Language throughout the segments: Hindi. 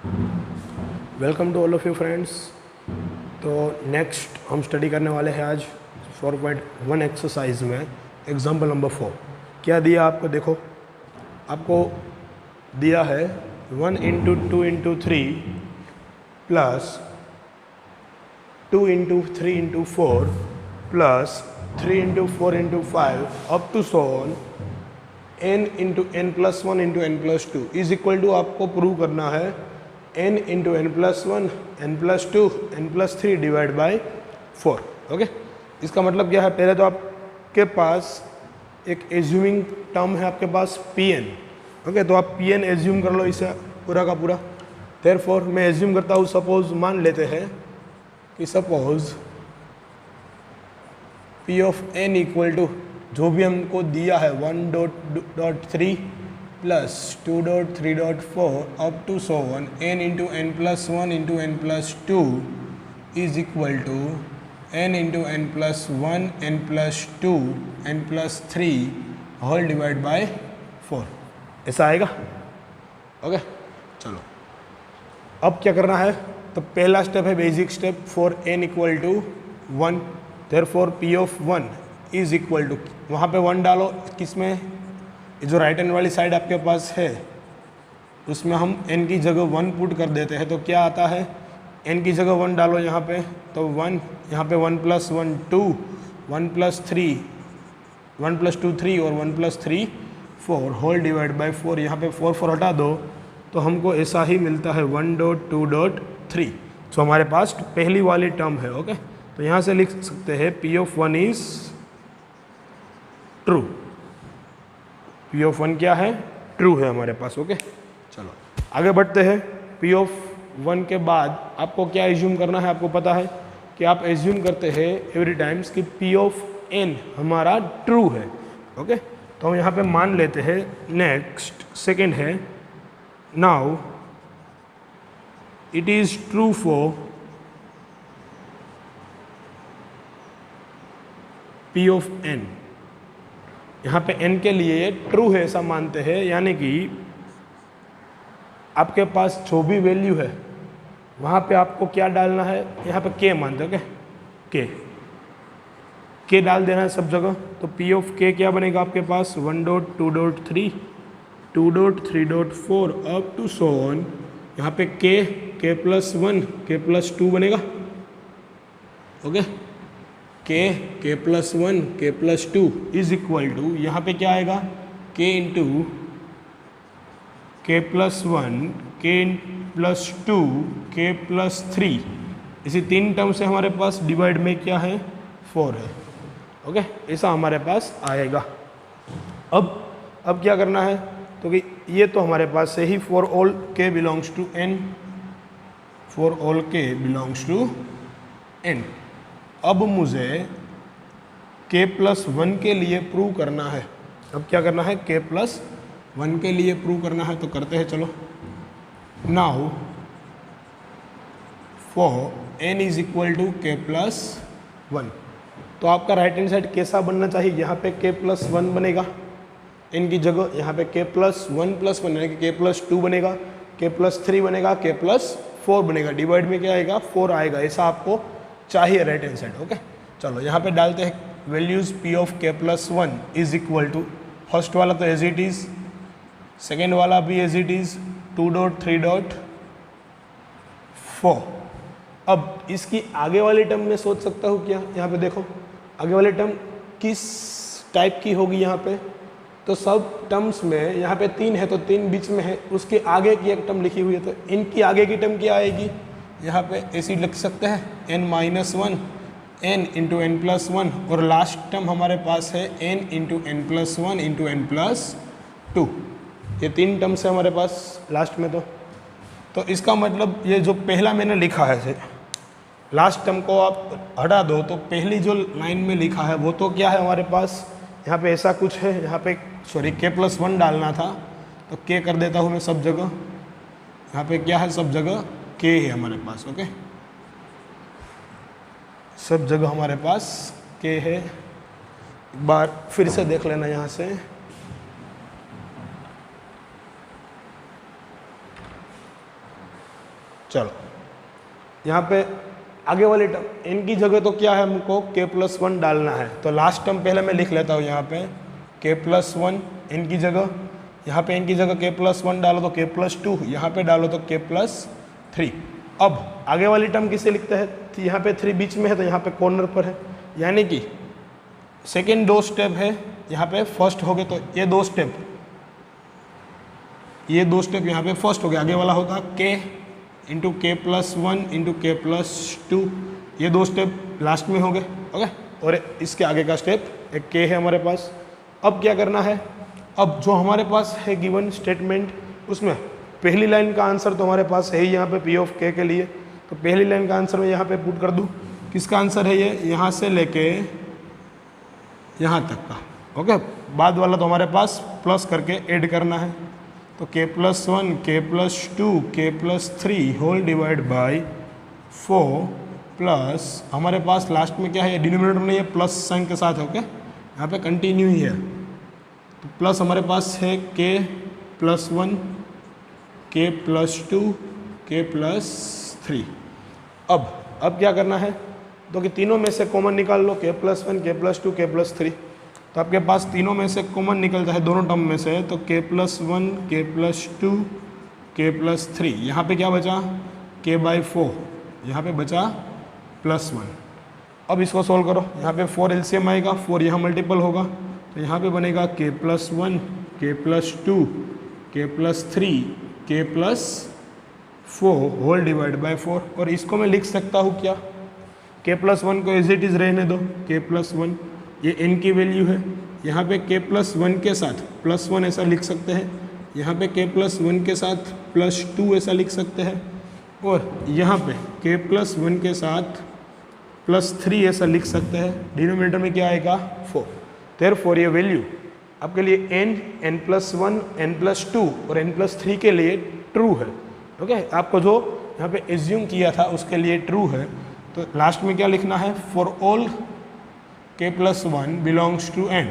Welcome to all of you friends. तो नेक्स्ट हम स्टडी करने वाले हैं आज 4.1 एक्सरसाइज में एग्जाम्पल नंबर 4। क्या दिया आपको, देखो आपको दिया है 1 into 2 into 3 plus 2 into 3 into 4 plus 3 into 4 into 5 up to so on n into n plus 1 into n plus 2 is equal to आपको प्रूव करना है n into n plus 1 n plus 2 n plus 3 divide by 4। Okay, इसका मतलब क्या है, पहले तो आपके पास एक एज्यूमिंग टर्म है आपके पास pn। ओके, तो आप pn एज्यूम कर लो इसे पूरा का पूरा। देयरफॉर मैं एज्यूम करता हूँ, सपोज मान लेते हैं कि suppose p of n equal to जो भी हमको दिया है 1.3 plus 2.3.4 up to so on n into n plus 1 into n plus 2 is equal to n into n plus 1 n plus 2 n plus 3 whole divide by 4। ऐसा आएगा। ओके, चलो अब क्या करना है, तो पहला स्टेप है basic step for n equal to 1। Therefore p of 1 is equal to, वहाँ पे 1 डालो, किसमें, जो राइट हैंड वाली साइड आपके पास है उसमें हम n की जगह 1 पुट कर देते हैं। तो क्या आता है, n की जगह 1 डालो यहाँ पे, तो 1 यहाँ पे 1 प्लस 1 2 1 प्लस 3 1 प्लस 2 3 और 1 प्लस 3 4 होल डिवाइड बाई 4। यहाँ पे 4 4 हटा दो तो हमको ऐसा ही मिलता है 1.2.3। तो हमारे पास पहली वाली टर्म है। ओके, तो यहाँ से लिख सकते हैं p of 1 is true. p of 1 क्या है, ट्रू है हमारे पास। ओके, चलो आगे बढ़ते हैं। p ऑफ 1 के बाद आपको क्या एज्यूम करना है, आपको पता है कि आप एज्यूम करते हैं एवरी टाइम्स कि p ऑफ n हमारा ट्रू है। ओके, तो हम यहाँ पे मान लेते हैं। नेक्स्ट सेकंड है, now it is true for p of n। यहाँ पे n के लिए ट्रू है ऐसा मानते हैं, यानी कि आपके पास जो भी वैल्यू है वहाँ पे आपको क्या डालना है, यहाँ पे k मानते हो क्या, k डाल देना है सब जगह। तो p ऑफ k क्या बनेगा आपके पास 1.2.3 2.3.4 अप टू सो ऑन, यहाँ पे k प्लस 1 k प्लस 2 बनेगा। Okay, k plus 1 k plus 2 is equal to, यहाँ पे क्या आएगा, k into k plus 1 k plus 2 k plus 3, इसी 3 टर्म से हमारे पास डिवाइड में क्या है 4 है। ओके, ऐसा हमारे पास आएगा। अब क्या करना है, तो कि ये तो हमारे पास से ही for all k belongs to n, for all k belongs to n। अब मुझे k प्लस 1 के लिए प्रूव करना है। अब क्या करना है, k प्लस 1 के लिए प्रूव करना है, तो करते हैं चलो। Now for n is equal to k plus 1, तो आपका राइट हैंड साइड कैसा बनना चाहिए, यहाँ पे k प्लस 1 बनेगा n की जगह, यहाँ पे k प्लस 1 प्लस 1 यानी कि k प्लस 2 बनेगा, k प्लस 3 बनेगा, k प्लस 4 बनेगा, डिवाइड में क्या आएगा 4 आएगा। ऐसा आपको चाहिए राइट हैंड साइड। ओके, चलो यहाँ पे डालते हैं values p of k plus 1 is equal to, first वाला तो एज इट इज, सेकेंड वाला भी एज इट इज 2.3.4। अब इसकी आगे वाली टर्म में सोच सकता हूँ क्या, यहाँ पे देखो आगे वाली टर्म किस टाइप की होगी, यहाँ पे तो सब टर्म्स में यहाँ पे 3 है तो 3 बीच में है, उसके आगे की एक टर्म लिखी हुई है, तो इनकी आगे की टर्म क्या आएगी, यहाँ पे ऐसी लिख सकते हैं n minus 1 n into n plus 1, और लास्ट टर्म हमारे पास है n into n plus 1 into n plus 2। ये 3 टर्म्स है हमारे पास लास्ट में। तो इसका मतलब ये जो पहला मैंने लिखा है, लास्ट टर्म को आप हटा दो तो पहली जो लाइन में लिखा है वो तो क्या है हमारे पास, यहाँ पे ऐसा कुछ है, यहाँ पे सॉरी k प्लस 1 डालना था तो k कर देता हूँ मैं सब जगह, यहाँ पे क्या है सब जगह k है हमारे पास। ओके, सब जगह हमारे पास k है। एक बार फिर से देख लेना यहाँ से, चलो यहाँ पे आगे वाली टर्म n की जगह तो क्या है, हमको k+1 डालना है। तो लास्ट टर्म पहले मैं लिख लेता हूँ यहाँ पे k+1 n की जगह, यहाँ पे n की जगह k+1 डालो तो k+2, यहाँ पे डालो तो k+3। अब आगे वाली टर्म किसे लिखते हैं, तो यहाँ पे 3 बीच में है तो यहाँ पे कॉर्नर पर है, यानी कि सेकेंड 2 स्टेप है, यहाँ पे फर्स्ट हो गए तो ये 2 स्टेप यहाँ पे फर्स्ट हो गया। आगे वाला होगा k into k+1 into k+2, ये 2 स्टेप लास्ट में हो गए। ओके, और इसके आगे का स्टेप एक k है हमारे पास। अब क्या करना है, अब जो हमारे पास है गिवन स्टेटमेंट, उसमें पहली लाइन का आंसर तो हमारे पास है ही यहाँ पे p ऑफ k के लिए, तो पहली लाइन का आंसर मैं यहाँ पे पुट कर दूँ। किसका आंसर है ये, यहाँ से लेके यहाँ तक का। ओके, बाद वाला तो हमारे पास प्लस करके ऐड करना है, तो k+1 k+2 k+3 whole divide by 4 plus हमारे पास लास्ट में क्या है, डिनोमिनेटर में ये प्लस साइन के साथ है। ओके, यहाँ पे कंटिन्यू ही है, तो प्लस हमारे पास है k+1 k+2 k+3। अब क्या करना है, तो कि तीनों में से कॉमन निकाल लो, k+1 k+2 k+3। तो आपके पास तीनों में से कॉमन निकलता है दोनों टर्म में से, तो k+1 k+2 k+3। यहाँ पे क्या बचा, k/4, यहाँ पे बचा +1। अब इसको सोल्व करो, यहाँ पे 4 एलसीएम आएगा, 4 यहाँ मल्टीपल होगा, तो यहाँ पे बनेगा k+1 k+2 k+3 k+4 whole divide by 4। और इसको मैं लिख सकता हूँ क्या, k+1 को एज इट इज़ रहने दो, k+1 ये n की वैल्यू है, यहाँ पे k+1 के साथ +1 ऐसा लिख सकते हैं, यहाँ पे k+1 के साथ +2 ऐसा लिख सकते हैं, और यहाँ पे k+1 के साथ +3 ऐसा लिख सकते हैं। डिनोमिनेटर में क्या आएगा, 4। देयरफॉर ये वैल्यू आपके लिए n+1 n+2 और n+3 के लिए ट्रू है। ओके, आपको जो यहाँ पे एज्यूम किया था उसके लिए ट्रू है। तो लास्ट में क्या लिखना है, for all k+1 belongs to n,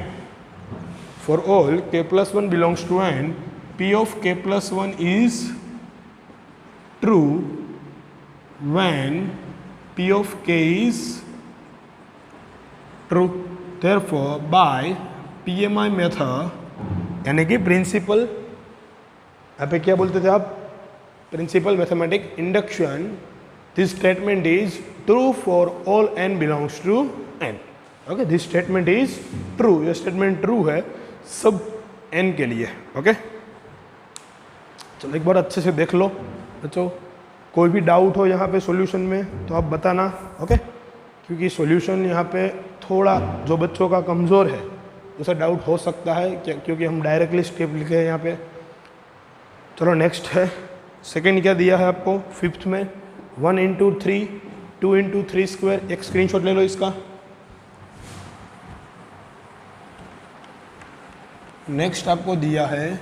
for all k+1 belongs to n, p of k+1 is true when p of k is true। therefore by PMI method, यानी कि प्रिंसिपल, यहाँ पे क्या बोलते थे आप, principle mathematic induction, this statement is true for all n belongs to n। Okay, this statement is true, ये स्टेटमेंट ट्रू है सब n के लिए। ओके, चलो एक बार अच्छे से देख लो बच्चों, कोई भी डाउट हो यहाँ पे सॉल्यूशन में तो आप बताना। ओके, क्योंकि सॉल्यूशन यहाँ पे थोड़ा जो बच्चों का कमज़ोर है उसे डाउट हो सकता है, क्योंकि हम डायरेक्टली स्टेप लिखे हैं यहाँ पे। चलो नेक्स्ट है, सेकेंड क्या दिया है आपको, 5th में 1 × 3 2 × 3²। एक स्क्रीनशॉट ले लो इसका। नेक्स्ट आपको दिया है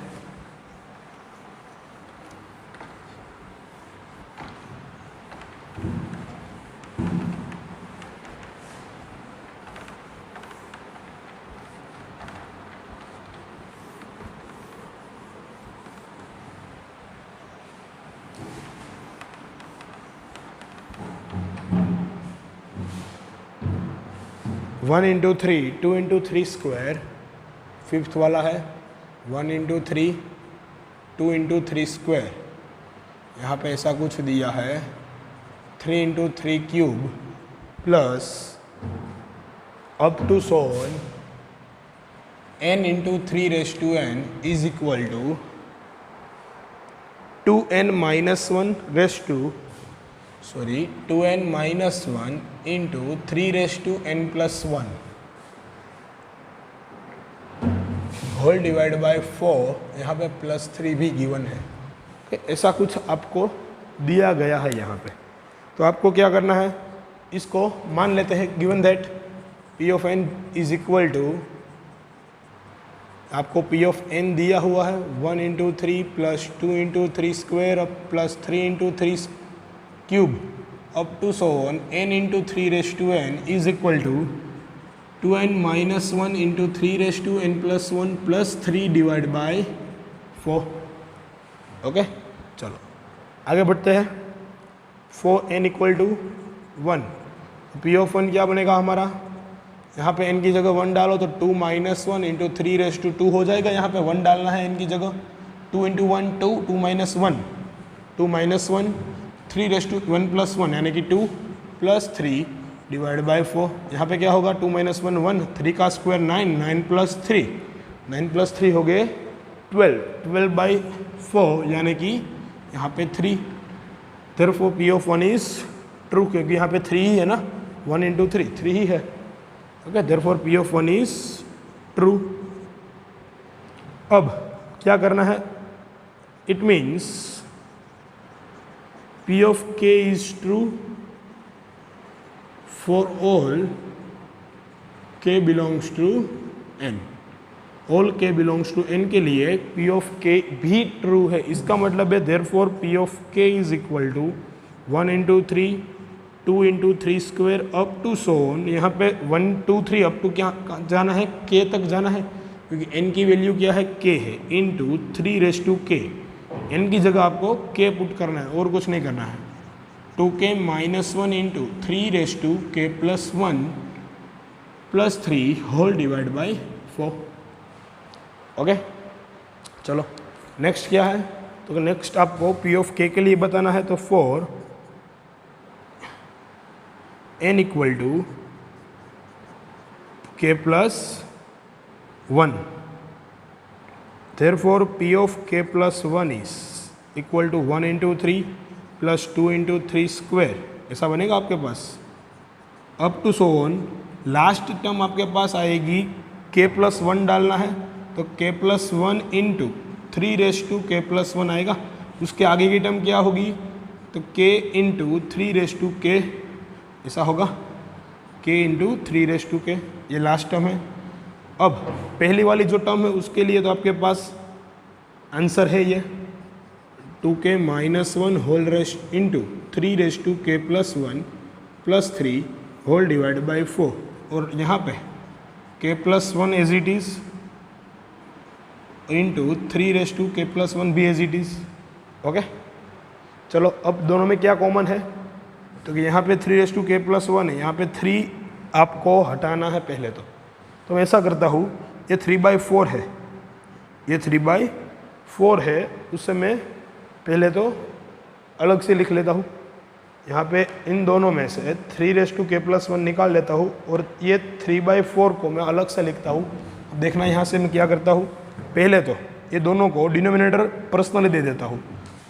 1 × 3 2 × 3²। 5th वाला है 1 × 3 2 × 3²। यहाँ पे ऐसा कुछ दिया है 3 × 3³ plus up to so on n × 3⁻n is equal to 2n - 1 2n - 1 × 3⁻n+1 whole divide by 4। यहाँ पे +3 भी गिवन है। ऐसा कुछ आपको दिया गया है यहाँ पे, तो आपको क्या करना है, इसको मान लेते हैं given that p of n is equal to, आपको p ऑफ n दिया हुआ है 1 × 3 plus 2 × 3² plus 3 × 3³ up to so on n × 3⁻n is equal to 2n - 1 × 3⁻n+1 plus 3 divide by 4। Okay, चलो आगे बढ़ते हैं। For n equal to 1। P of 1 क्या बनेगा हमारा, यहाँ पे n की जगह 1 डालो तो 2 माइनस 1 इंटू 3^2 हो जाएगा। यहाँ पे 1 डालना है n की जगह, 2 इंटू 1 2, 2 माइनस 1 2 माइनस 1, 3^1 प्लस 1 यानी कि 2 प्लस 3 डिवाइड बाई 4। यहाँ पे क्या होगा, 2 माइनस 1 1, 3 का स्क्वायर 9, 9 प्लस 3, 9 प्लस 3 हो गए 12, 12 बाई 4 यानी कि यहाँ पे 3। Therefore P of 1 is true, क्योंकि यहाँ पे 3 ही है ना, 1 इंटू 3 3 ही है। Okay, therefore P of 1 is true. अब क्या करना है, it means P of k is true for all k belongs to n। all k belongs to n के लिए P of k भी true है। इसका मतलब है therefore P of k is equal to 1 into 3, 2 into 3 square up to so on। यहाँ पे 1 2 3 up to क्या जाना है, k तक जाना है, क्योंकि n की वैल्यू क्या है, k है, into 3^k। n की जगह आपको k पुट करना है और कुछ नहीं करना है। 2k minus 1 into 3^k plus 1 plus 3 whole divide by 4। Okay, चलो नेक्स्ट क्या है, तो नेक्स्ट आपको p ऑफ k के लिए बताना है। तो for n equal to k plus 1, therefore P of k plus 1 is equal to 1 into 3 plus 2 into 3 square। ऐसा बनेगा आपके पास। Up to so on, last term आपके पास आएगी k plus 1 डालना है, तो k plus 1 into 3^k plus 1 आएगा। उसके आगे की टर्म क्या होगी, तो k इंटू 3^k ऐसा होगा, k इंटू 3^k, ये लास्ट टर्म है। अब पहली वाली जो टर्म है उसके लिए तो आपके पास आंसर है ये 2k minus 1 whole rest into 3^k plus 1 plus 3 whole divide by 4। और यहाँ पे k plus 1 as it is into 3^k plus 1 भी एज इट इज़। ओके, चलो अब दोनों में क्या कॉमन है, तो कि यहाँ पे 3^k प्लस 1 है, यहाँ पे 3 आपको हटाना है पहले तो मैं ऐसा करता हूँ, ये 3/4 है, ये 3/4 है, उससे मैं पहले तो अलग से लिख लेता हूँ। यहाँ पे इन दोनों में से 3^k प्लस 1 निकाल लेता हूँ और ये 3/4 को मैं अलग से लिखता हूँ। देखना यहाँ से मैं क्या करता हूँ, पहले तो ये दोनों को डिनोमिनेटर पर्सनली दे देता हूँ,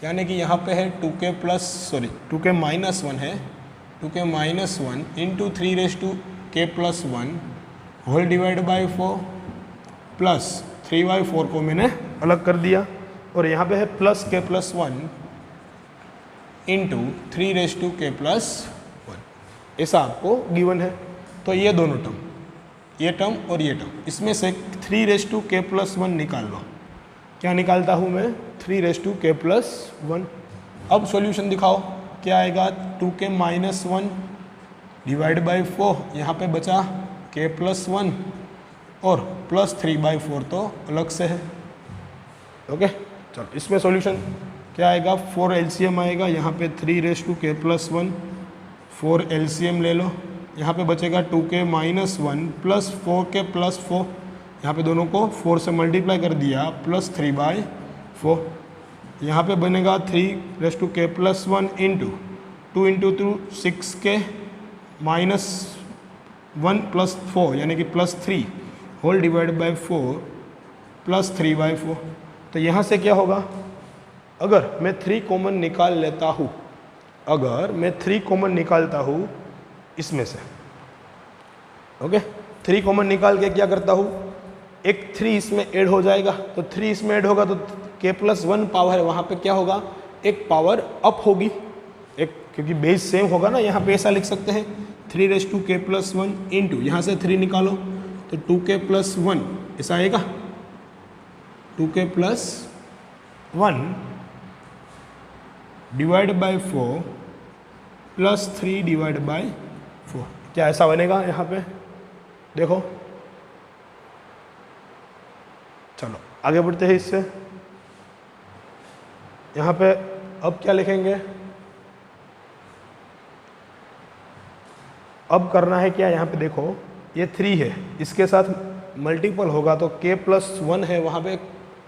यानी कि यहाँ पे है 2k माइनस 1 है, 2k minus 1 into 3^k plus 1 whole divide by 4 plus 3/4 को मैंने अलग कर दिया, और यहाँ पे है plus k plus 1 into 3^k plus 1, ऐसा आपको गिवन है। तो ये दोनों टर्म, ये टर्म और ये टर्म, इसमें से 3^k प्लस 1 निकाल लो। क्या निकालता हूँ मैं, 3^k प्लस 1। अब सॉल्यूशन दिखाओ क्या आएगा, 2k माइनस 1 डिवाइड बाई 4, यहाँ पे बचा k प्लस 1 और प्लस 3/4 तो अलग से है। ओके, चलो इसमें सॉल्यूशन क्या आएगा, 4 LCM आएगा, यहाँ पे 3^k प्लस 1, 4 LCM ले लो, यहाँ पे बचेगा 2k minus 1 plus 4k plus 4, यहाँ पे दोनों को 4 से मल्टीप्लाई कर दिया, प्लस 3/4, यहाँ पे बनेगा 3^k plus 1 into 2 into 2 6k minus 1 plus 4 यानी कि plus 3 whole divide by 4 plus 3/4। तो यहाँ से क्या होगा, अगर मैं 3 कॉमन निकाल लेता हूँ, अगर मैं 3 कॉमन निकालता हूँ इसमें से, ओके, 3 कॉमन निकाल के क्या करता हूँ, एक 3 इसमें ऐड हो जाएगा, तो 3 इसमें ऐड होगा तो k प्लस 1 पावर है, वहाँ पे क्या होगा, एक पावर अप होगी, एक, क्योंकि बेस सेम होगा ना, यहाँ पे ऐसा लिख सकते हैं 3^k प्लस 1 इंटू, यहाँ से 3 निकालो तो 2k प्लस 1 ऐसा आएगा, 2k plus 1 divide by 4 plus 3 divide by 4, क्या ऐसा बनेगा यहाँ पे, देखो। चलो आगे बढ़ते हैं इससे, यहाँ पे अब क्या लिखेंगे, अब करना है क्या, यहाँ पे देखो ये 3 है, इसके साथ मल्टीपल होगा तो k+1 है, वहाँ पे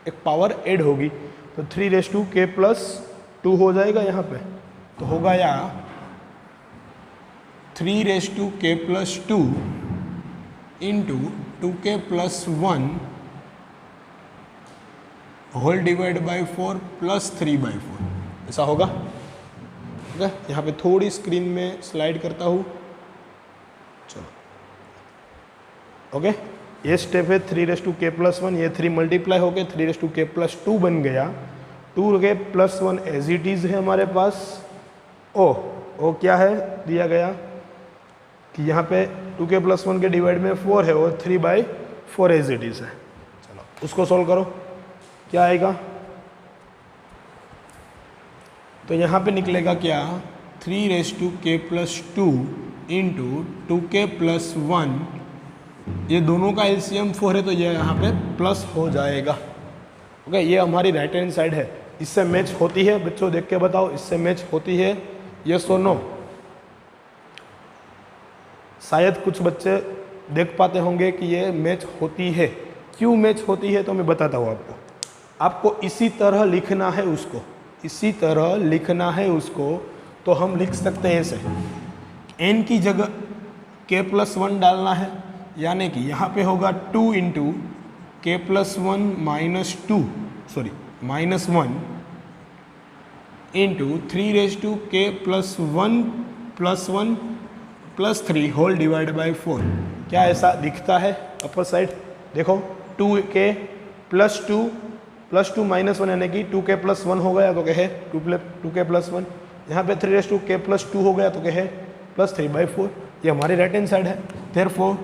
एक पावर ऐड होगी तो 3k+2 हो जाएगा यहाँ पे। तो होगा या 3k+2 into 2k+1 whole divide by 4 plus 3/4, ऐसा होगा। ठीक है, यहाँ पे थोड़ी स्क्रीन में स्लाइड करता हूँ। चलो ओके, ये स्टेप है 3k+1, ये 3 मल्टीप्लाई होके 3k+2 बन गया। 2k+1 एज इट इज़ है हमारे पास। ओ क्या है दिया गया कि यहाँ पे 2k+1 के डिवाइड में 4 है और 3/4 एज इट इज़ है। चलो उसको सॉल्व करो, क्या आएगा। तो यहाँ पे निकलेगा क्या, 3k+2 इंटू 2k+1, ये दोनों का एलसीएम 4 है तो ये यहाँ पे प्लस हो जाएगा। ओके, ये हमारी राइट हैंड साइड है। इससे मैच होती है बच्चों, देख के बताओ, इससे मैच होती है यस और नो। शायद कुछ बच्चे देख पाते होंगे कि ये मैच होती है। क्यों मैच होती है तो मैं बताता हूँ आपको। आपको इसी तरह लिखना है उसको, इसी तरह लिखना है उसको, तो हम लिख सकते हैं ऐसे, n की जगह k+1 डालना है, यानी कि यहाँ पे होगा 2 into k+1 -1 into 3k+1 +1 +3 whole divide by 4। क्या ऐसा दिखता है अपर साइड? देखो 2k+2 +2 -1 यानी कि 2k+1 हो गया तो क्या है 2k+1। यहाँ पे 3k+2 हो गया तो क्या है +3/4। ये हमारी राइट हैंड साइड है। Therefore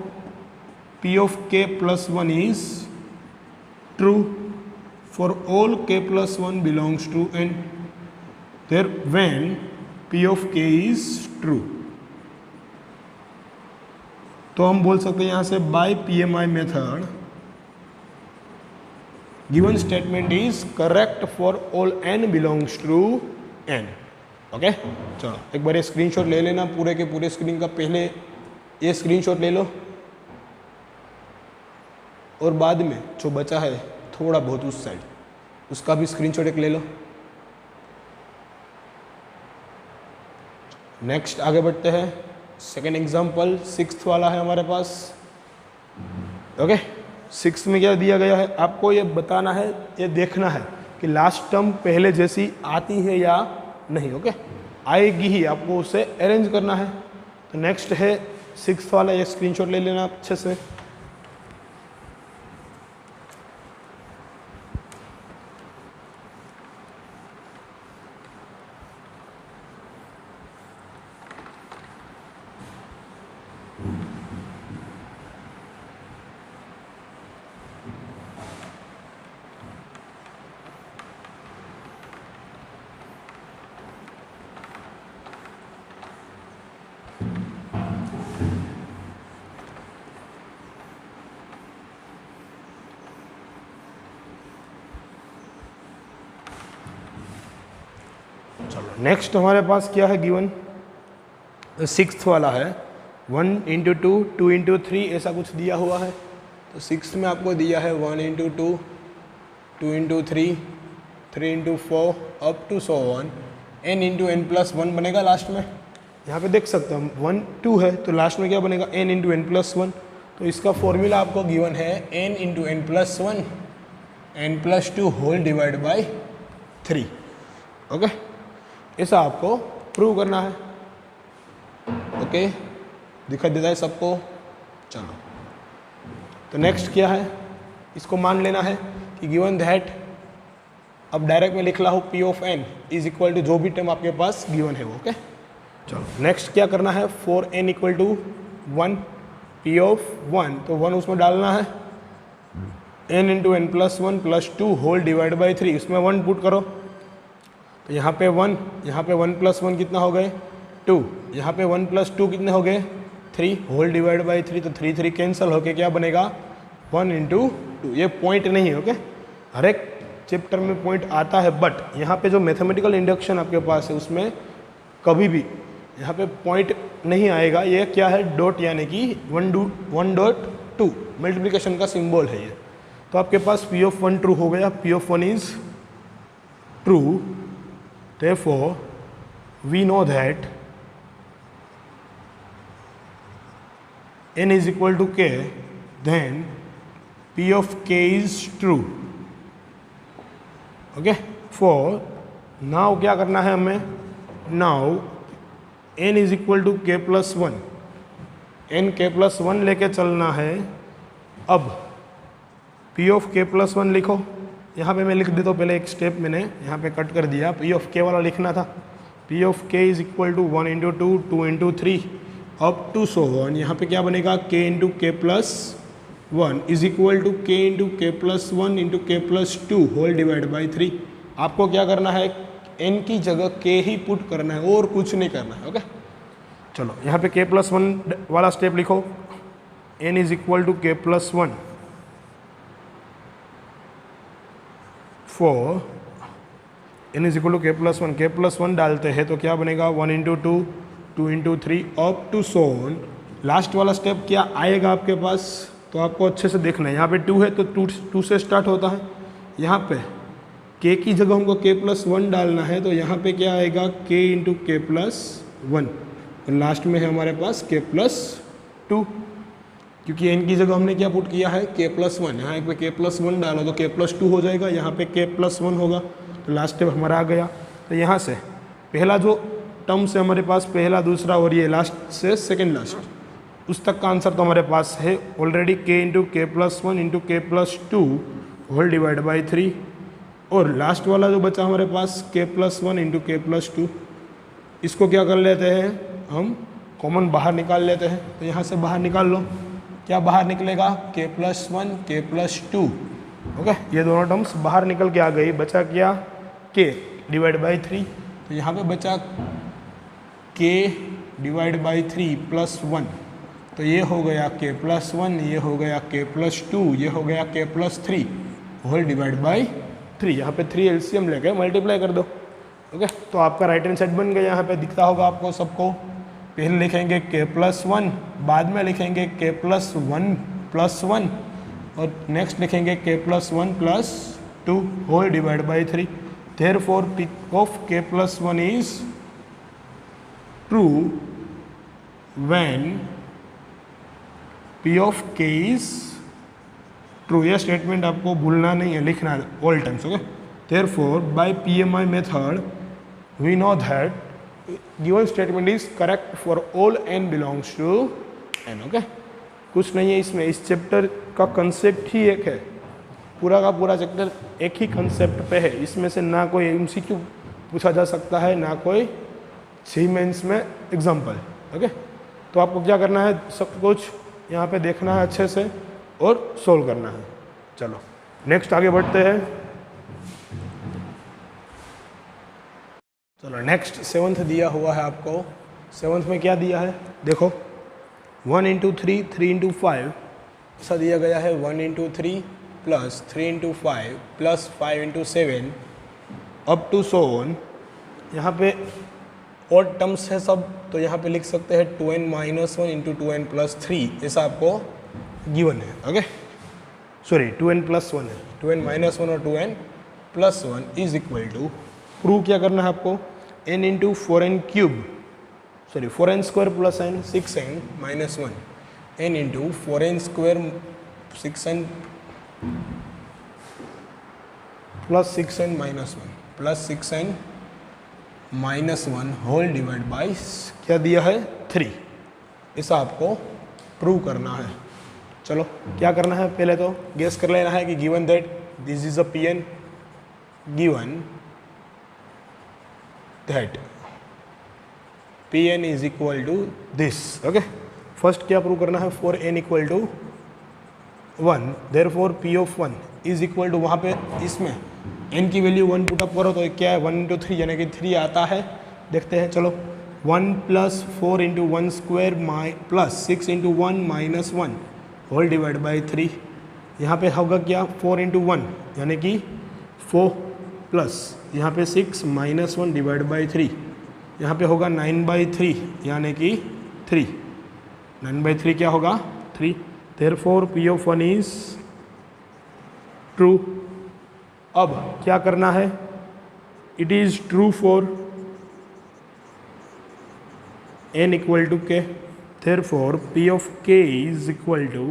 P of k+1 is true for all k+1 belongs to n. There when P of k is true, तो हम बोल सकते हैं यहाँ से by PMI method given statement is correct for all n belongs to n. Okay, चलो एक बार ये स्क्रीनशॉट ले लेना पूरे के पूरे स्क्रीन का। पहले ये स्क्रीनशॉट ले लो और बाद में जो बचा है थोड़ा बहुत उस साइड, उसका भी स्क्रीनशॉट एक ले लो। नेक्स्ट आगे बढ़ते हैं। सेकेंड एग्जांपल 6th वाला है हमारे पास। ओके, 6 में क्या दिया गया है, आपको ये बताना है, ये देखना है कि लास्ट टर्म पहले जैसी आती है या नहीं। ओके, आएगी ही, आपको उसे अरेंज करना है। तो नेक्स्ट है 6th वाला, ये स्क्रीनशॉट ले लेना अच्छे से। चलो नेक्स्ट हमारे पास क्या है गिवन, 6th वाला है 1 इंटू 2 2 इंटू 3 ऐसा कुछ दिया हुआ है। तो 6 में आपको दिया है 1 into 2 2 into 3 3 into 4 up to 1 n into n+1 बनेगा लास्ट में। यहाँ पे देख सकते हैं 1 2 है तो लास्ट में क्या बनेगा n इंटू n+1। तो इसका फॉर्मूला आपको गिवन है n into n+1 n+2 whole divide by 3। Okay, ऐसा आपको प्रूव करना है। ओके, दिखाई देता है सबको। चलो तो नेक्स्ट क्या है, इसको मान लेना है कि गिवन दैट, अब डायरेक्ट में लिख रहा हूँ P of n is equal to जो भी टर्म आपके पास गिवन है वो। ओके, चलो नेक्स्ट क्या करना है, 4n equal to 1 P of 1, तो 1 उसमें डालना है, n into n+1 +2 whole divide by 3, उसमें 1 पुट करो। तो यहाँ पे 1, यहाँ पे 1+1 कितना हो गए 2, यहाँ पे 1 + 2 कितने हो गए 3 होल डिवाइड बाई 3, तो 3 3 कैंसिल होके क्या बनेगा 1 इंटू 2। ये पॉइंट नहीं है। ओके, हर एक चैप्टर में पॉइंट आता है, बट यहाँ पे जो मैथमेटिकल इंडक्शन आपके पास है उसमें कभी भी यहाँ पे पॉइंट नहीं आएगा, ये क्या है डॉट, यानी कि 1.2 मल्टीप्लिकेशन का सिंबल है ये। तो आपके पास P ऑफ 1 ट्रू हो गया, P of 1 is true, therefore we know that n is equal to k, then P of k is true. Okay, for now क्या करना है हमें, now n is equal to k plus 1, n k plus 1 लेके चलना है। अब P of k plus 1 लिखो, यहाँ पे मैं लिख देता हूँ, पहले एक स्टेप मैंने यहाँ पे कट कर दिया, P of k वाला लिखना था। P of k is equal to 1 into 2, 2 into 3 up to so on. यहाँ पे क्या बनेगा, k into k plus 1 is equal to k into k plus 1 into k plus 2 whole divide by 3। आपको क्या करना है, n की जगह k ही पुट करना है और कुछ नहीं करना है। ओके, चलो यहाँ पे k प्लस 1 वाला स्टेप लिखो, n is equal to k plus 1 for n is equal to k plus 1 डालते हैं तो क्या बनेगा, 1 into 2, 2 into 3 up to so on. Last वाला स्टेप क्या आएगा आपके पास, तो आपको अच्छे से देखना है। यहाँ पे 2 है तो 2 से स्टार्ट होता है, यहाँ पे k की जगह हमको k प्लस 1 डालना है, तो यहाँ पे क्या आएगा, k इंटू के प्लस 1, और लास्ट में है हमारे पास k प्लस 2, क्योंकि n की जगह हमने क्या पुट किया है, k प्लस 1। यहाँ पे k प्लस 1 डालो तो k प्लस 2 हो जाएगा, यहाँ पे k प्लस 1 होगा, तो लास्ट स्टेप हमारा आ गया। तो यहाँ से पहला जो टर्म से हमारे पास पहला, दूसरा और ये लास्ट से सेकेंड लास्ट, उस तक का आंसर तो हमारे पास है already, k into k plus 1 into k plus 2 whole divide by 3, और लास्ट वाला जो बचा हमारे पास k plus 1 into k plus 2, इसको क्या कर लेते हैं हम, कॉमन बाहर निकाल लेते हैं। तो यहाँ से बाहर निकाल लो, क्या बाहर निकलेगा, k plus 1 k plus 2। Okay, ये दोनों टर्म्स बाहर निकल के आ गई, बचा क्या, k डिवाइड बाई 3। तो यहाँ पे बचा k डिवाइड बाई 3 प्लस 1, तो ये हो गया k प्लस 1, ये हो गया k प्लस 2, ये हो गया k plus 3 whole divide by 3। यहाँ पे 3 एलसीएम लेके मल्टीप्लाई कर दो। ओके, तो आपका राइट हैंड साइड बन गया, यहाँ पे दिखता होगा आपको सबको। पहले लिखेंगे k प्लस 1, बाद में लिखेंगे k प्लस 1 प्लस 1, और नेक्स्ट लिखेंगे k plus 1 plus 2 whole divide by 3। Therefore P of k plus 1 is true when P of k is true. यह स्टेटमेंट आपको भूलना नहीं है, लिखना है all times. Okay, therefore by PMI method we know that given statement is correct for all n belongs to n। Okay, कुछ नहीं है इसमें, इस चैप्टर का कंसेप्ट ही एक है, पूरा का पूरा चैप्टर एक ही कंसेप्ट पे है। इसमें से ना कोई MCQ पूछा जा सकता है, ना कोई सीमेंस में एग्जाम्पल। ओके, तो आपको क्या करना है, सब कुछ यहाँ पे देखना है अच्छे से और सोल्व करना है। चलो नेक्स्ट आगे बढ़ते हैं। चलो नेक्स्ट 7th दिया हुआ है आपको। 7th में क्या दिया है, देखो 1 इंटू 3, 3 इंटू 5 ऐसा दिया गया है, 1 into 3 plus 3 into 5 plus 5 into 7 up to so on. यहाँ पे ऑड टर्म्स है सब, तो यहाँ पे लिख सकते हैं 2n minus 1 into 2n plus 3, ऐसा आपको गिवन है। ओके, सॉरी 2n प्लस 1 है, 2n माइनस 1 और 2n plus 1 is equal to, prove क्या करना है आपको, n into 4n cube, sorry 4n square plus n 6n minus 1, n into 4n square 6n plus 6n minus 1 plus 6n minus 1 whole divide by क्या दिया है 3, ऐसा आपको प्रूव करना है। चलो क्या करना है, पहले तो गेस कर लेना है कि given that this is a Pn, given that Pn is equal to this. Okay, first क्या प्रूव करना है, for n equal to 1, therefore P of 1 is equal to, वहाँ पे इसमें n की वैल्यू 1 पुटअप करो तो क्या है 1 इंटू 3 यानी कि 3 आता है। देखते हैं, चलो 1 plus 4 into 1 square plus 6 into 1 minus 1 whole divide by 3। यहाँ पे होगा क्या, 4 इंटू 1 यानी कि 4 प्लस यहाँ पे 6 माइनस 1 डिवाइड बाई 3 यहाँ पे होगा 9/3 यानी कि 3। 9/3 क्या होगा 3। Therefore P of 1 is true. अब क्या करना है, it is true for n equal to k. Therefore P of k is equal to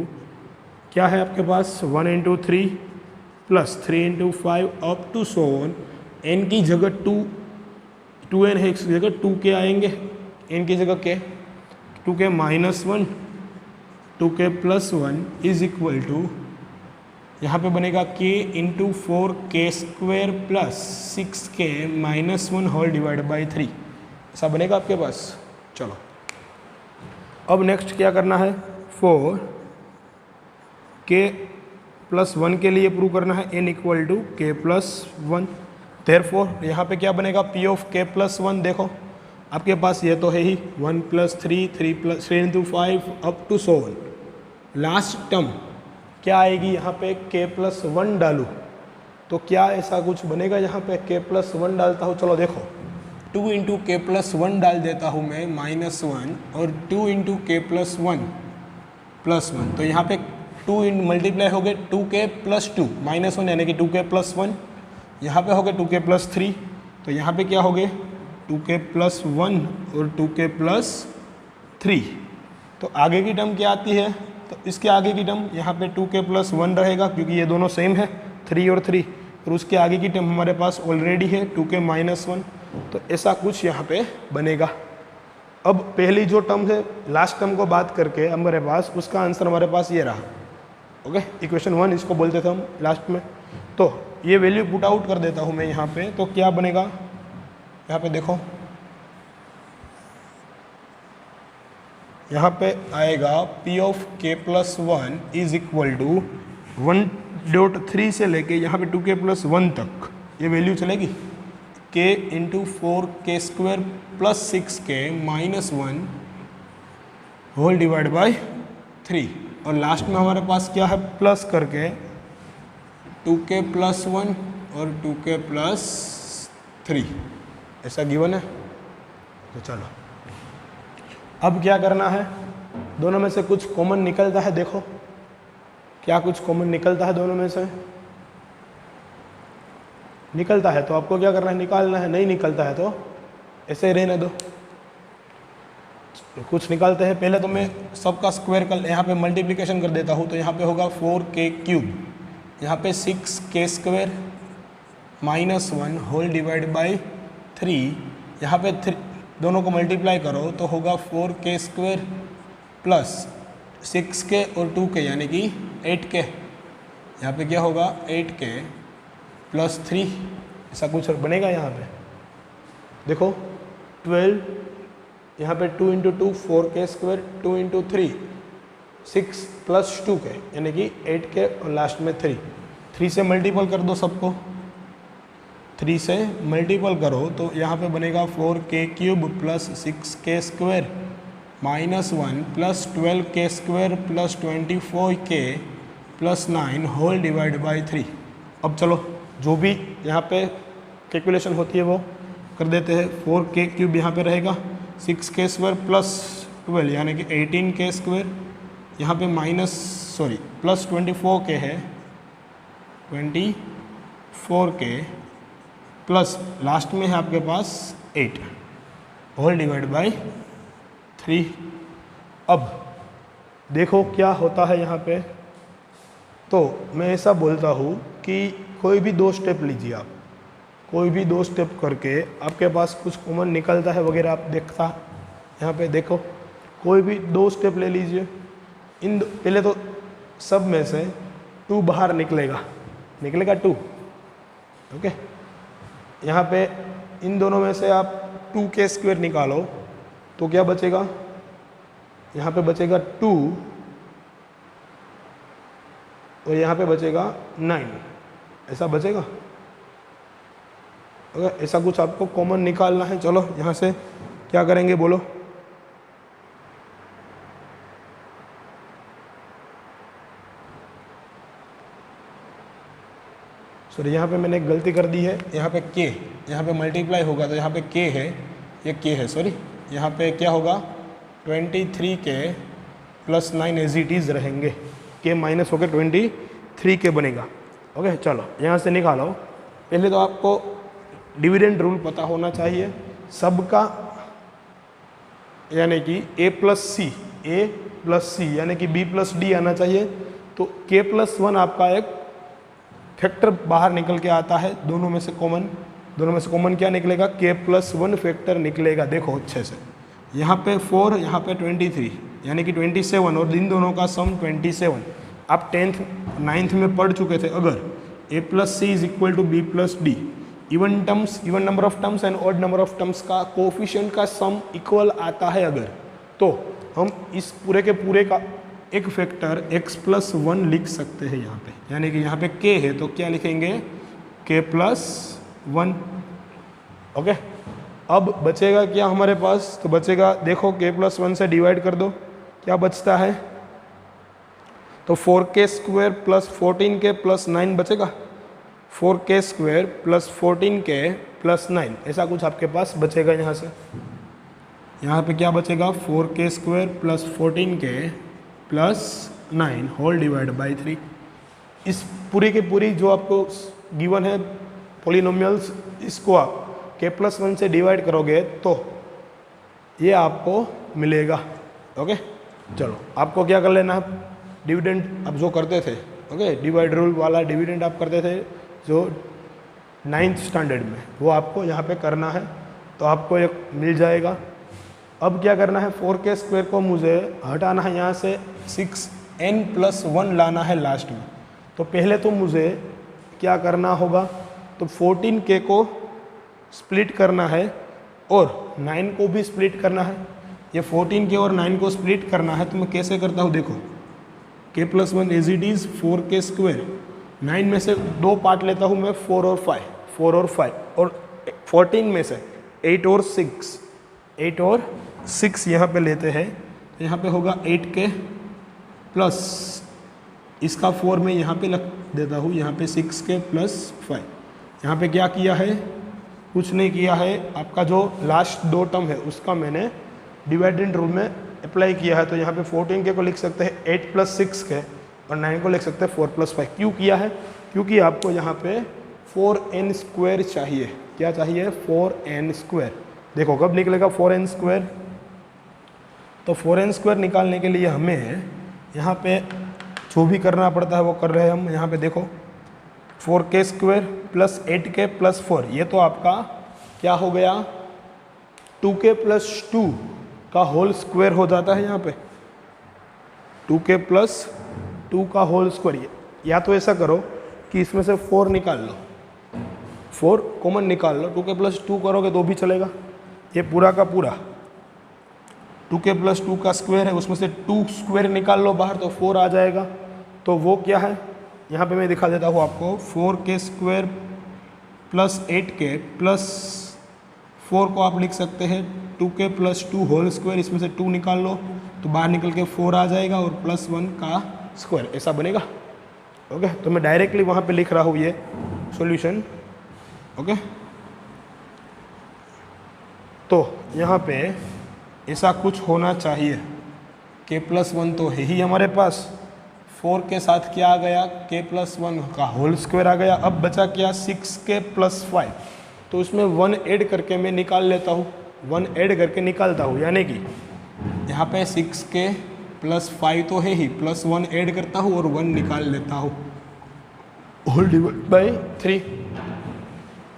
क्या है आपके पास 1 × 3 plus 3 × 5 up to so on. n की जगह 2n है, इसकी जगह 2k आएंगे, n की जगह k, 2k -1 2k + 1 is equal to यहाँ पे बनेगा k × 4k² plus 6k -1 whole divide by 3। ऐसा बनेगा आपके पास। चलो अब नेक्स्ट क्या करना है, फॉर k + 1 के लिए प्रूव करना है n equal to k + 1। Therefore यहाँ पे क्या बनेगा P ऑफ k + 1। देखो आपके पास ये तो है ही 1 + 3 3 × 5 up to so on. Last term क्या आएगी, यहाँ पे k + 1 डालूँ तो क्या ऐसा कुछ बनेगा, यहाँ पे k + 1 डालता हूँ। चलो देखो 2 × k + 1 डाल देता हूँ मैं -1 और 2 × k + 1 +1, तो यहाँ पे 2 मल्टीप्लाई हो गए 2k + 2 -1 यानी कि 2k + 1। यहाँ पे हो गए 2k + 3, तो यहाँ पे क्या हो गए 2k + 1 और 2k + 3। तो आगे की टर्म क्या आती है, तो इसके आगे की टर्म यहाँ पे 2k + 1 रहेगा क्योंकि ये दोनों सेम है 3 और 3, और उसके आगे की टर्म हमारे पास ऑलरेडी है 2k - 1, तो ऐसा कुछ यहाँ पे बनेगा। अब पहली जो टर्म है लास्ट टर्म को बात करके हमारे पास उसका आंसर हमारे पास ये रहा। ओके, इक्वेशन 1 इसको बोलते थे हम लास्ट में। तो ये वैल्यू पुट आउट कर देता हूँ मैं यहाँ पे, तो क्या बनेगा, यहाँ पे देखो यहाँ पे आएगा P of k + 1 is equal to 1.3 से लेके यहाँ पे 2k + 1 तक ये वैल्यू चलेगी k × 4k² plus 6k -1 whole divide by 3, और लास्ट में हमारे पास क्या है प्लस करके 2k + 1 और 2k + 3 ऐसा गिवन है। तो चलो अब क्या करना है, दोनों में से कुछ कॉमन निकलता है, देखो क्या कुछ कॉमन निकलता है दोनों में से, निकलता है तो आपको क्या करना है निकालना है, नहीं निकलता है तो ऐसे ही रहने दो। कुछ निकालते हैं, पहले तो मैं सबका स्क्वायर कर यहाँ पे मल्टीप्लिकेशन कर देता हूँ, तो यहाँ पे होगा 4k3, यहाँ पे 6k² -1 होल डिवाइड बाई 3, यहाँ पे दोनों को मल्टीप्लाई करो तो होगा 4k² प्लस 6k और 2k यानी कि 8k, यहाँ पे क्या होगा 8k + 3, ऐसा कुछ बनेगा। यहाँ पे देखो 12, यहाँ पे 2 × 2 4k², 2 × 3 6 + 2k यानी कि 8k और लास्ट में 3 से मल्टीपल कर दो सबको, 3 से मल्टीपल करो तो यहाँ पे बनेगा 4k³ plus 6k² -1 plus 12k² plus 24k plus 9 whole divide by 3। अब चलो जो भी यहाँ पे कैलकुलेशन होती है वो कर देते हैं। 4k³ यहाँ पे रहेगा, 6k² प्लस 12 यानी कि 18k², यहाँ पे प्लस 24k है 24k प्लस लास्ट में है आपके पास 8 होल डिवाइड बाई 3। अब देखो क्या होता है यहाँ पे, तो मैं ऐसा बोलता हूँ कि कोई भी 2 स्टेप लीजिए आप, कोई भी 2 स्टेप करके आपके पास कुछ कॉमन निकलता है वगैरह आप देखता, यहाँ पे देखो कोई भी 2 स्टेप ले लीजिए। पहले तो सब में से 2 बाहर निकलेगा 2, ओके। यहाँ पे इन दोनों में से आप 2k² निकालो तो क्या बचेगा, यहाँ पे बचेगा 2 और यहाँ पे बचेगा 9, ऐसा बचेगा। अगर ऐसा कुछ आपको कॉमन निकालना है, चलो यहाँ से क्या करेंगे बोलो, सॉरी यहाँ पे मैंने एक गलती कर दी है, यहाँ पे k, यहाँ पे मल्टीप्लाई होगा तो यहाँ पे k है ये के है, सॉरी, यहाँ पे क्या होगा 23 के प्लस 9 एज इट इज़ रहेंगे, के माइनस होकर 23 के बनेगा। ओके, चलो यहाँ से निकालो। पहले तो आपको डिविडेंड रूल पता होना चाहिए सबका, यानी कि a प्लस सी यानी कि b प्लस डी आना चाहिए। तो k प्लस 1 आपका एक फैक्टर बाहर निकल के आता है, दोनों में से कॉमन क्या निकलेगा, k प्लस 1 फैक्टर निकलेगा। देखो अच्छे से, यहाँ पे 4, यहाँ पे 23 यानी कि 27, और इन दोनों का सम 27। आप 10th 9th में पढ़ चुके थे, अगर a plus C is equal to B plus D, even number of terms and odd number of terms का कोफिशिएंट का सम इक्वल आता है अगर, तो हम इस पूरे के पूरे का एक फैक्टर x प्लस 1 लिख सकते हैं यहाँ पे, यानी कि यहाँ पे k है तो क्या लिखेंगे, k प्लस 1। ओके, अब बचेगा क्या हमारे पास, तो बचेगा, देखो k प्लस 1 से डिवाइड कर दो, क्या बचता है, तो 4k square plus 14k plus 9 बचेगा, 4k square plus 14k plus 9, ऐसा कुछ आपके पास बचेगा। यहाँ से यहाँ पे क्या बचेगा, 4k square plus 14k plus 9 whole divide by 3। इस पूरी की पूरी जो आपको गिवन है पॉलिनोमियल्स, इसको आप k प्लस 1 से डिवाइड करोगे तो ये आपको मिलेगा। ओके, चलो आपको क्या कर लेना है, डिविडेंड आप जो करते थे, ओके, डिवाइड रूल वाला डिविडेंड आप करते थे जो 9th स्टैंडर्ड में, वो आपको यहाँ पे करना है, तो आपको एक मिल जाएगा। अब क्या करना है, 4k स्क्वायर को मुझे हटाना है यहाँ से, 6n प्लस 1 लाना है लास्ट में। तो पहले तो मुझे क्या करना होगा, तो 14k को स्प्लिट करना है और 9 को भी स्प्लिट करना है। ये 14k और 9 को स्प्लिट करना है, तो मैं कैसे करता हूँ, देखो k plus 1 as it is 4k square, 9 में से 2 पार्ट लेता हूँ मैं, 4 और 5, और 14 में से 8 और 6 यहाँ पे लेते हैं, तो यहाँ पे होगा 8k प्लस इसका 4 में यहाँ पे लग देता हूँ, यहाँ पे 6k प्लस 5। यहाँ पे क्या किया है, कुछ नहीं किया है, आपका जो लास्ट 2 टर्म है उसका मैंने डिवाइडेंड रूल में अप्लाई किया है। तो यहाँ पे 14k को लिख सकते हैं 8 प्लस 6k और 9 को लिख सकते हैं 4 प्लस 5। क्यों किया है, क्योंकि आपको यहाँ पे 4n स्क्वायर चाहिए। क्या चाहिए, 4n स्क्वायर। देखो कब निकलेगा 4n स्क्वायर, तो 4n स्क्वायर निकालने के लिए हमें यहाँ पे जो भी करना पड़ता है वो कर रहे हैं हम। यहाँ पे देखो 4k square plus 8k plus 4, ये तो आपका क्या हो गया, 2k प्लस 2 का होल स्क्वायर हो जाता है। यहाँ पे 2k प्लस 2 का होल स्क्वायर, या तो ऐसा करो कि इसमें से 4 निकाल लो, 4 कॉमन निकाल लो, 2k प्लस 2 करोगे तो भी चलेगा। ये पूरा का पूरा 2k प्लस 2 का स्क्वायर है, उसमें से 2 स्क्वायर निकाल लो बाहर तो 4 आ जाएगा। तो वो क्या है, यहाँ पे मैं दिखा देता हूँ आपको, 4k square plus 8k plus 4 को आप लिख सकते हैं 2k प्लस 2 होल स्क्वायर, इसमें से 2 निकाल लो तो बाहर निकल के 4 आ जाएगा और प्लस 1 का स्क्वायर, ऐसा बनेगा। ओके, तो मैं डायरेक्टली वहाँ पे लिख रहा हूँ ये सॉल्यूशन। ओके, तो यहाँ पे ऐसा कुछ होना चाहिए, k प्लस 1 तो है ही हमारे पास, 4 के साथ क्या आ गया, k प्लस 1 का होल स्क्वायर आ गया। अब बचा क्या, 6k प्लस 5, तो उसमें 1 ऐड करके मैं निकाल लेता हूँ, 1 ऐड करके निकालता हूँ, यानी कि यहाँ पे 6k प्लस 5 तो है ही, प्लस 1 ऐड करता हूँ और 1 निकाल लेता हूँ, होल डिवाइड बाई 3।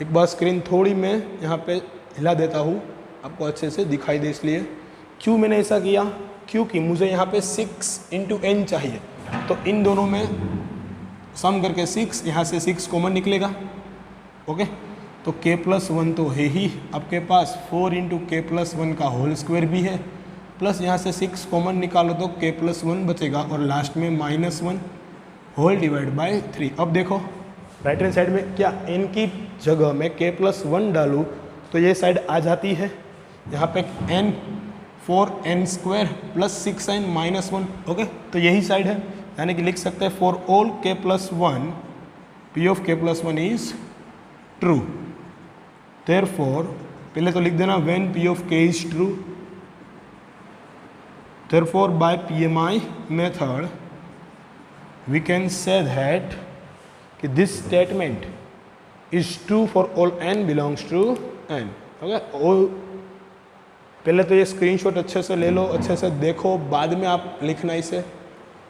एक बार स्क्रीन थोड़ी मैं यहाँ पे हिला देता हूँ, आपको अच्छे से दिखाई दे, इसलिए क्यों मैंने ऐसा किया, क्योंकि मुझे यहाँ पे 6 इंटू n चाहिए, तो इन दोनों में सम करके 6, यहाँ से 6 कॉमन निकलेगा। ओके, तो k प्लस 1 तो है ही आपके पास, 4 इंटू k प्लस 1 का होल स्क्वायर भी है, प्लस यहाँ से 6 कॉमन निकालो तो k प्लस 1 बचेगा और लास्ट में -1 होल डिवाइड बाई 3। अब देखो राइट हैंड साइड में क्या n की जगह में k प्लस 1 डालूँ तो ये साइड आ जाती है, यहाँ पे n 4n square plus 6n minus 1। Okay, तो यही साइड है, यानी कि लिख सकते हैं for all k plus 1 p of k plus 1 is true. Therefore पहले तो लिख देना when P of k is true, therefore by PMI method we can say that कि this statement is true for all n belongs to n। Okay, all पहले तो ये स्क्रीनशॉट अच्छे से ले लो, अच्छे से देखो, बाद में आप लिखना इसे।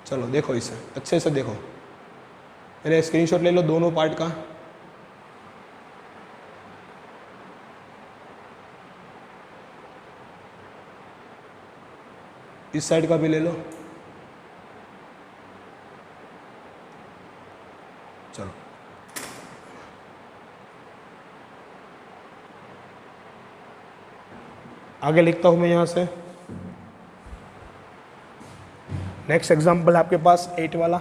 चलो देखो इसे अच्छे से देखो, पहले स्क्रीनशॉट ले लो दोनों पार्ट का। इस साइड का भी ले लो। चलो आगे लिखता हूं मैं यहां से। नेक्स्ट एग्जांपल आपके पास 8 वाला।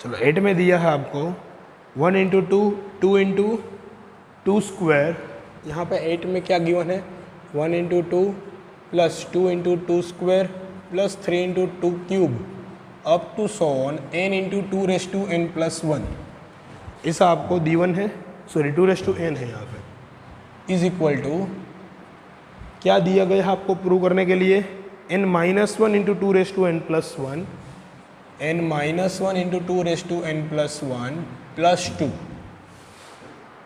चलो 8 में दिया है आपको 1 इंटू 2, 2 इंटू 2 स्क्वायर। यहाँ पे 8 में क्या गिवन है 1 into 2 plus 2 into 2 square plus 3 into 2 cube up to so on n into 2 raise to n plus 1। ऐसा आपको गिवन है, सॉरी 2 रेस टू n है यहाँ पे, इज इक्वल टू क्या दिया गया है आपको प्रूव करने के लिए n minus 1 into 2 raise to n plus 1, n minus 1 into 2 raise to n plus 1 plus 2।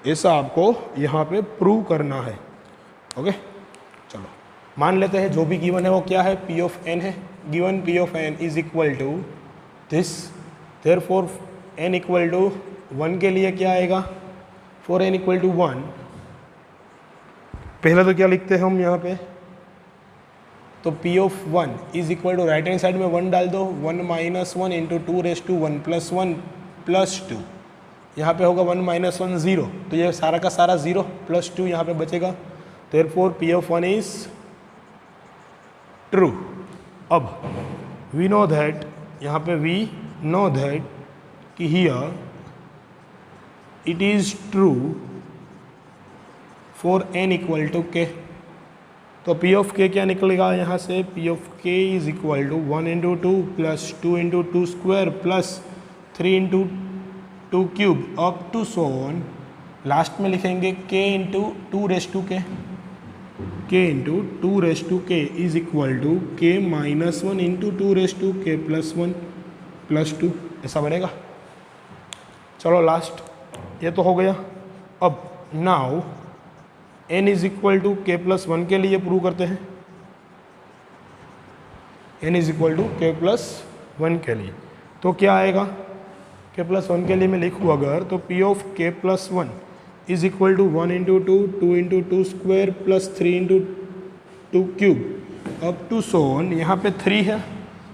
ऐसा आपको यहाँ पे प्रूव करना है। ओके, चलो मान लेते हैं जो भी गिवन है वो क्या है p ऑफ n है। Given p of n is equal to this, therefore n equal to 1 के लिए क्या आएगा, फॉर n इक्वल टू 1 पहले तो क्या लिखते हैं हम यहाँ पे, तो p of 1 is equal to right hand side में 1 डाल दो, 1 minus 1 into 2 raise to 1 plus 1 plus 2। यहाँ पे होगा 1 माइनस 1 0, तो ये सारा का सारा 0 प्लस 2 यहाँ पे बचेगा। Therefore p of 1 is true. अब वी नो दैट, यहाँ पे वी नो दैट कि here it is true for n equal to k। तो p ऑफ k क्या निकलेगा यहाँ से, p of k is equal to 1 into 2 plus 2 into 2 square plus 3 into 2 cube up to so on. Last में लिखेंगे k into 2 raise to k, k into 2 raise to k is equal to k minus 1 into 2 raise to k plus 1 plus 2। ऐसा बनेगा। चलो लास्ट ये तो हो गया। अब now n is equal to k plus 1 के लिए प्रूव करते हैं। n is equal to k plus 1 के लिए तो क्या आएगा, k प्लस 1 के लिए मैं लिखूँ अगर, तो p of k plus 1 is equal to 1 into 2, 2 into 2 square plus 3 into 2 cube up to so on. यहाँ पे 3 है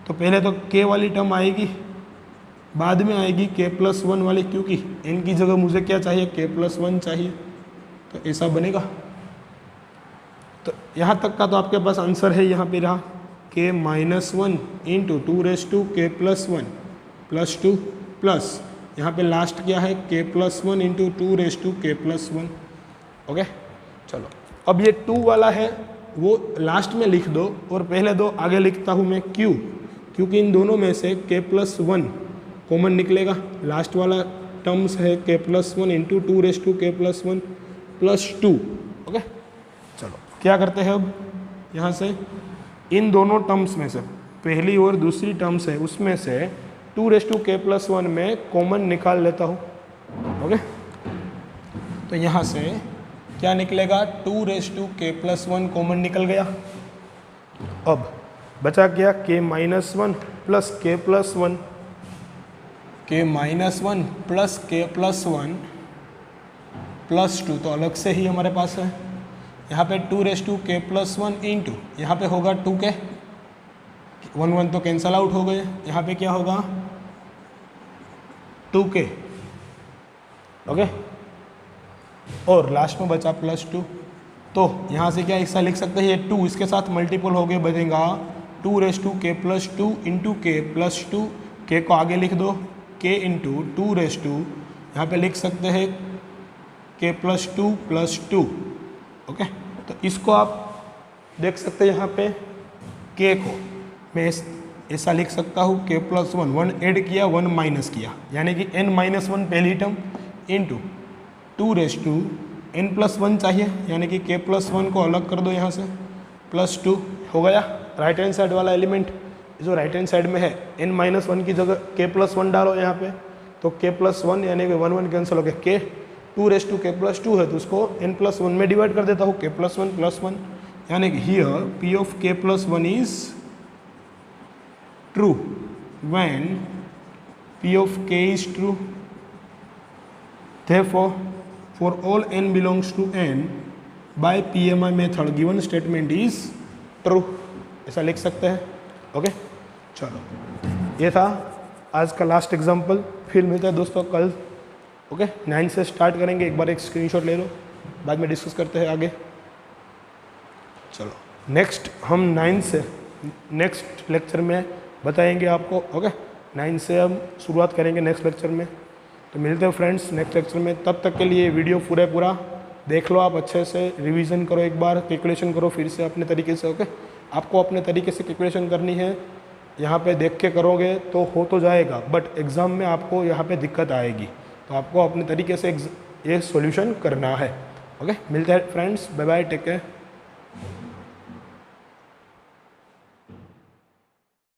तो पहले तो k वाली टर्म आएगी, बाद में आएगी k प्लस 1 वाली, क्योंकि n की जगह मुझे क्या चाहिए, k प्लस 1 चाहिए। तो ऐसा बनेगा। तो यहाँ तक का तो आपके पास आंसर है, यहाँ पे रहा k minus 1 into 2 raise to k plus 1 plus 2 plus यहाँ पे लास्ट क्या है k plus 1 into 2 raise to k plus 1। Okay, चलो अब ये 2 वाला है वो लास्ट में लिख दो और पहले दो आगे लिखता हूँ मैं q, क्योंकि इन दोनों में से k प्लस 1 कॉमन निकलेगा। लास्ट वाला टर्म्स है k plus 1 into 2 raise to k plus 1 plus 2। Okay, चलो क्या करते हैं अब, यहाँ से इन दोनों टर्म्स में से पहली और दूसरी टर्म्स है उसमें से 2 रेस टू k प्लस 1 में कॉमन निकाल लेता हूँ। ओके, तो यहाँ से क्या निकलेगा, 2 raise to k plus 1 common निकल गया। अब बचा क्या k-1 plus k+1, k-1 plus k+1 plus 2 तो अलग से ही हमारे पास है। यहाँ पे 2k+1 इंटू यहाँ पे होगा 2k, 1 तो कैंसल आउट हो गए, यहाँ पे क्या होगा 2k, ओके, और लास्ट में बचा +2। तो यहाँ से क्या ऐसा लिख सकते हैं, ये 2 इसके साथ मल्टीपल हो गए, बचेगा 2k+2 इंटू k+2, k को आगे लिख दो, k इंटू 2, यहाँ पे लिख सकते हैं k+2 ओके। तो इसको आप देख सकते हैं, यहाँ पे k को मैं ऐसा लिख सकता हूँ k+1, 1 ऐड किया 1 माइनस किया, यानी कि n-1 पहली टर्म इंटू 2n+1 चाहिए, यानी कि k+1 को अलग कर दो यहाँ से, +2 हो गया। राइट हैंड साइड वाला एलिमेंट जो राइट हैंड साइड में है n-1 की जगह k+1 डालो यहाँ पे, तो k+1 यानी कि 1 कैंसिल हो गया, k 2k+2 है तो उसको n+1 में डिवाइड कर देता हूँ, k+1 यानी कि here p of k+1 is true when p of k is true, therefore for all n belongs to n by PMI method given statement is true, ऐसा लिख सकते हैं। ओके चलो, ये था आज का लास्ट एग्जांपल, फिर मिलते हैं दोस्तों कल। ओके 9 से स्टार्ट करेंगे, एक बार एक स्क्रीनशॉट ले लो, बाद में डिस्कस करते हैं आगे। चलो नेक्स्ट हम 9 से नेक्स्ट लेक्चर में बताएंगे आपको। ओके 9 से हम शुरुआत करेंगे नेक्स्ट लेक्चर में। तो मिलते हैं फ्रेंड्स नेक्स्ट लेक्चर में, तब तक के लिए वीडियो पूरा देख लो, आप अच्छे से रिवीजन करो, एक बार कैलकुलेशन करो फिर से अपने तरीके से। ओके आपको अपने तरीके से कैलकुलेशन करनी है, यहाँ पे देख के करोगे तो हो तो जाएगा, बट एग्ज़ाम में आपको यहाँ पे दिक्कत आएगी, तो आपको अपने तरीके से ये सॉल्यूशन करना है। ओके मिलते हैं friends, bye bye, take care.